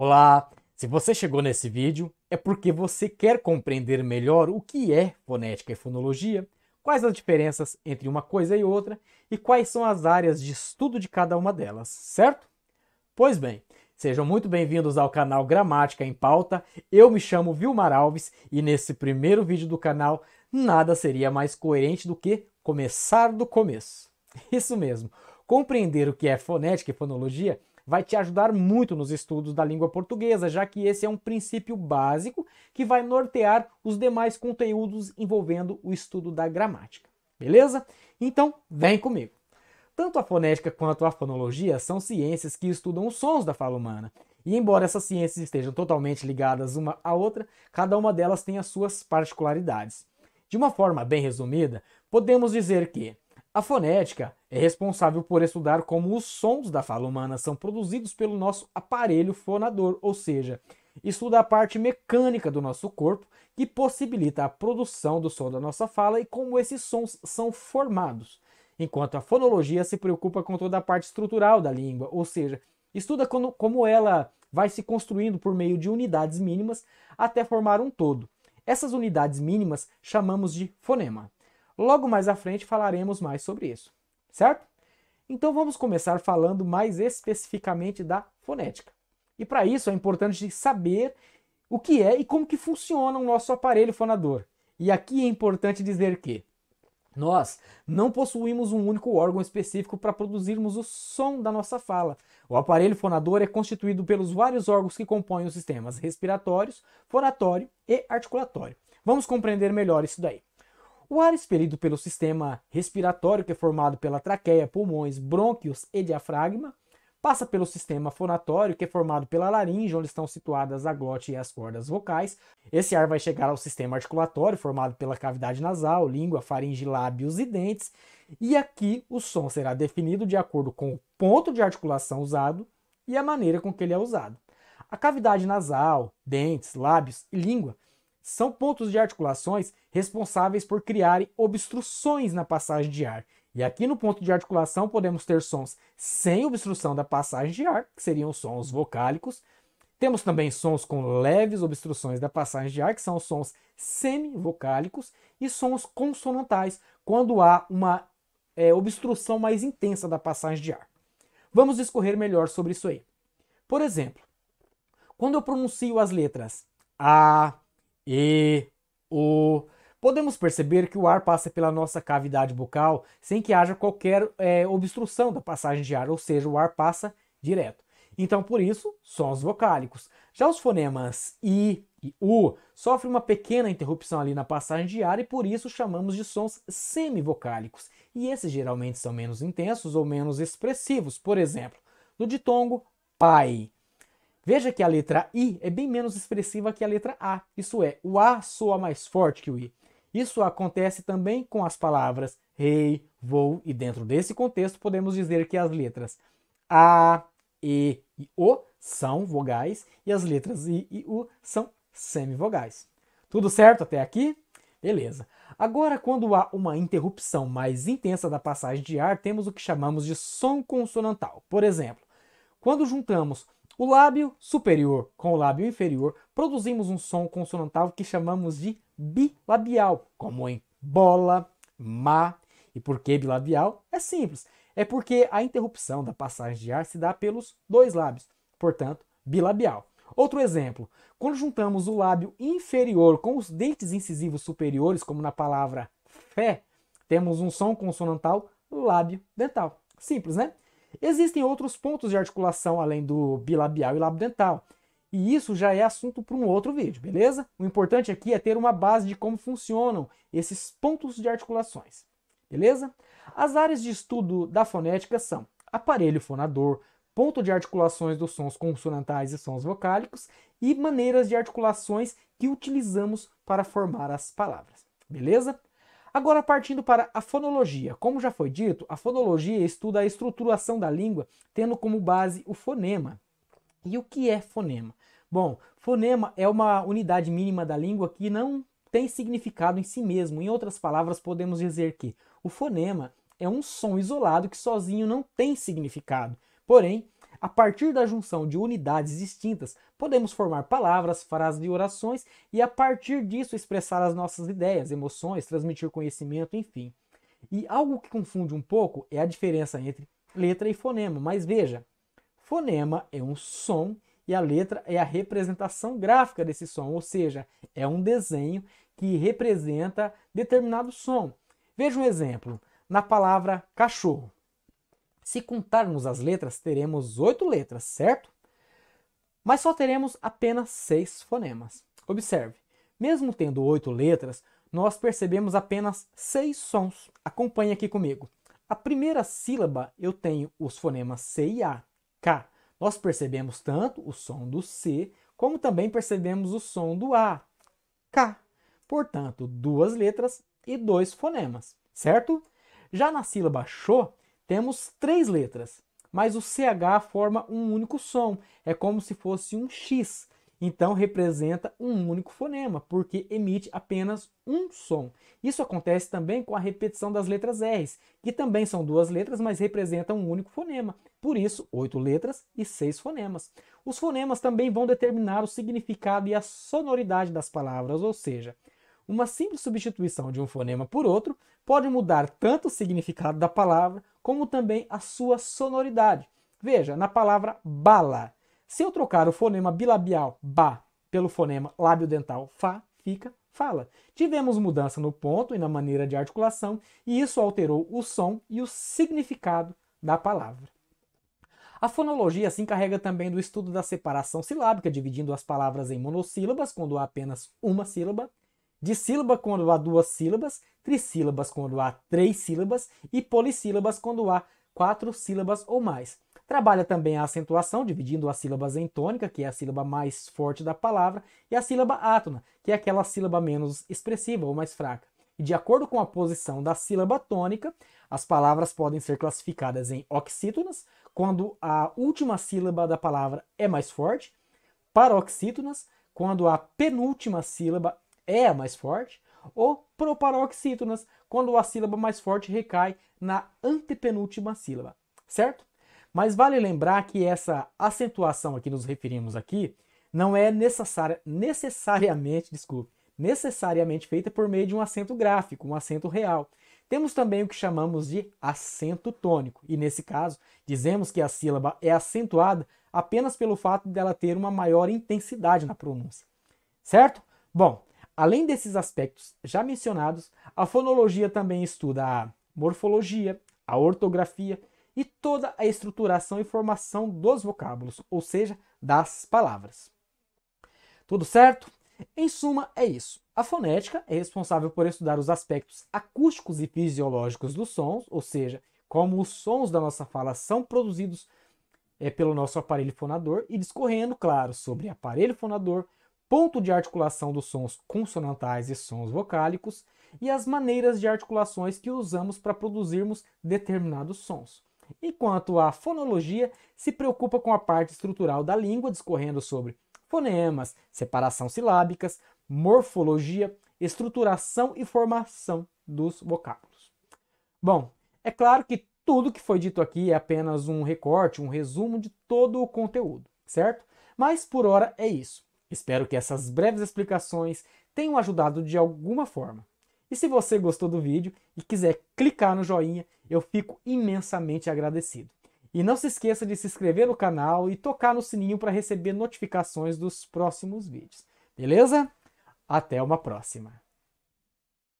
Olá! Se você chegou nesse vídeo, é porque você quer compreender melhor o que é fonética e fonologia, quais as diferenças entre uma coisa e outra e quais são as áreas de estudo de cada uma delas, certo? Pois bem, sejam muito bem-vindos ao canal Gramática em Pauta. Eu me chamo Vilmar Alves e nesse primeiro vídeo do canal, nada seria mais coerente do que começar do começo. Isso mesmo, compreender o que é fonética e fonologia vai te ajudar muito nos estudos da língua portuguesa, já que esse é um princípio básico que vai nortear os demais conteúdos envolvendo o estudo da gramática. Beleza? Então, vem comigo. Tanto a fonética quanto a fonologia são ciências que estudam os sons da fala humana. E embora essas ciências estejam totalmente ligadas uma à outra, cada uma delas tem as suas particularidades. De uma forma bem resumida, podemos dizer que a fonética é responsável por estudar como os sons da fala humana são produzidos pelo nosso aparelho fonador, ou seja, estuda a parte mecânica do nosso corpo que possibilita a produção do som da nossa fala e como esses sons são formados. Enquanto a fonologia se preocupa com toda a parte estrutural da língua, ou seja, estuda como ela vai se construindo por meio de unidades mínimas até formar um todo. Essas unidades mínimas chamamos de fonema. Logo mais à frente falaremos mais sobre isso, certo? Então vamos começar falando mais especificamente da fonética. E para isso é importante saber o que é e como que funciona o nosso aparelho fonador. E aqui é importante dizer que nós não possuímos um único órgão específico para produzirmos o som da nossa fala. O aparelho fonador é constituído pelos vários órgãos que compõem os sistemas respiratórios, fonatório e articulatório. Vamos compreender melhor isso daí. O ar expelido pelo sistema respiratório, que é formado pela traqueia, pulmões, brônquios e diafragma, passa pelo sistema fonatório, que é formado pela laringe, onde estão situadas a glote e as cordas vocais. Esse ar vai chegar ao sistema articulatório, formado pela cavidade nasal, língua, faringe, lábios e dentes. E aqui o som será definido de acordo com o ponto de articulação usado e a maneira com que ele é usado. A cavidade nasal, dentes, lábios e língua são pontos de articulações responsáveis por criarem obstruções na passagem de ar. E aqui no ponto de articulação podemos ter sons sem obstrução da passagem de ar, que seriam os sons vocálicos. Temos também sons com leves obstruções da passagem de ar, que são os sons semivocálicos, e sons consonantais, quando há uma obstrução mais intensa da passagem de ar. Vamos discorrer melhor sobre isso aí. Por exemplo, quando eu pronuncio as letras A, E, O, podemos perceber que o ar passa pela nossa cavidade bucal sem que haja qualquer obstrução da passagem de ar, ou seja, o ar passa direto. Então, por isso, sons vocálicos. Já os fonemas I e U sofrem uma pequena interrupção ali na passagem de ar e por isso chamamos de sons semivocálicos. E esses geralmente são menos intensos ou menos expressivos. Por exemplo, no ditongo pai. Veja que a letra I é bem menos expressiva que a letra A. Isso é, o A soa mais forte que o I. Isso acontece também com as palavras rei, vou, e dentro desse contexto podemos dizer que as letras A, E e O são vogais e as letras I e U são semivogais. Tudo certo até aqui? Beleza. Agora, quando há uma interrupção mais intensa da passagem de ar, temos o que chamamos de som consonantal. Por exemplo, quando juntamos o lábio superior com o lábio inferior, produzimos um som consonantal que chamamos de bilabial, como em bola, má. E por que bilabial? É simples. É porque a interrupção da passagem de ar se dá pelos dois lábios, portanto, bilabial. Outro exemplo, quando juntamos o lábio inferior com os dentes incisivos superiores, como na palavra fé, temos um som consonantal lábio dental. Simples, né? Existem outros pontos de articulação além do bilabial e lábio dental. E isso já é assunto para um outro vídeo, beleza? O importante aqui é ter uma base de como funcionam esses pontos de articulações, beleza? As áreas de estudo da fonética são aparelho fonador, ponto de articulações dos sons consonantais e sons vocálicos e maneiras de articulações que utilizamos para formar as palavras, beleza? Agora, partindo para a fonologia. Como já foi dito, a fonologia estuda a estruturação da língua, tendo como base o fonema. E o que é fonema? Bom, fonema é uma unidade mínima da língua que não tem significado em si mesmo. Em outras palavras, podemos dizer que o fonema é um som isolado que sozinho não tem significado. Porém, A partir da junção de unidades distintas, podemos formar palavras, frases e orações e a partir disso expressar as nossas ideias, emoções, transmitir conhecimento, enfim. E algo que confunde um pouco é a diferença entre letra e fonema, mas veja, fonema é um som e a letra é a representação gráfica desse som, ou seja, é um desenho que representa determinado som. Veja um exemplo, na palavra cachorro. Se contarmos as letras, teremos 8 letras, certo? Mas só teremos apenas 6 fonemas. Observe, mesmo tendo 8 letras, nós percebemos apenas 6 sons. Acompanhe aqui comigo. A primeira sílaba eu tenho os fonemas C e A, K. Nós percebemos tanto o som do C, como também percebemos o som do A, K. Portanto, 2 letras e 2 fonemas, certo? Já na sílaba xô, temos 3 letras, mas o CH forma um único som, é como se fosse um X. Então representa um único fonema, porque emite apenas um som. Isso acontece também com a repetição das letras R's, que também são 2 letras, mas representam um único fonema. Por isso, 8 letras e 6 fonemas. Os fonemas também vão determinar o significado e a sonoridade das palavras, ou seja, uma simples substituição de um fonema por outro pode mudar tanto o significado da palavra, como também a sua sonoridade. Veja, na palavra bala, se eu trocar o fonema bilabial ba pelo fonema lábio-dental fá, fica fala. Tivemos mudança no ponto e na maneira de articulação e isso alterou o som e o significado da palavra. A fonologia se encarrega também do estudo da separação silábica, dividindo as palavras em monossílabas, quando há apenas uma sílaba, dissílaba quando há 2 sílabas, trissílabas quando há 3 sílabas e polissílabas quando há 4 sílabas ou mais. Trabalha também a acentuação, dividindo as sílabas em tônica, que é a sílaba mais forte da palavra, e a sílaba átona, que é aquela sílaba menos expressiva ou mais fraca. E de acordo com a posição da sílaba tônica, as palavras podem ser classificadas em oxítonas, quando a última sílaba da palavra é mais forte, paroxítonas, quando a penúltima sílaba é a mais forte, ou proparoxítonas, quando a sílaba mais forte recai na antepenúltima sílaba, certo? Mas vale lembrar que essa acentuação a que nos referimos aqui não é necessariamente feita por meio de um acento gráfico, um acento real. Temos também o que chamamos de acento tônico, e nesse caso, dizemos que a sílaba é acentuada apenas pelo fato dela ter uma maior intensidade na pronúncia. Certo? Bom, além desses aspectos já mencionados, a fonologia também estuda a morfologia, a ortografia e toda a estruturação e formação dos vocábulos, ou seja, das palavras. Tudo certo? Em suma, é isso. A fonética é responsável por estudar os aspectos acústicos e fisiológicos dos sons, ou seja, como os sons da nossa fala são produzidos pelo nosso aparelho fonador e discorrendo, claro, sobre aparelho fonador, ponto de articulação dos sons consonantais e sons vocálicos e as maneiras de articulações que usamos para produzirmos determinados sons. Enquanto a fonologia se preocupa com a parte estrutural da língua, discorrendo sobre fonemas, separação silábicas, morfologia, estruturação e formação dos vocábulos. Bom, é claro que tudo que foi dito aqui é apenas um recorte, um resumo de todo o conteúdo, certo? Mas por hora é isso. Espero que essas breves explicações tenham ajudado de alguma forma. E se você gostou do vídeo e quiser clicar no joinha, eu fico imensamente agradecido. E não se esqueça de se inscrever no canal e tocar no sininho para receber notificações dos próximos vídeos. Beleza? Até uma próxima!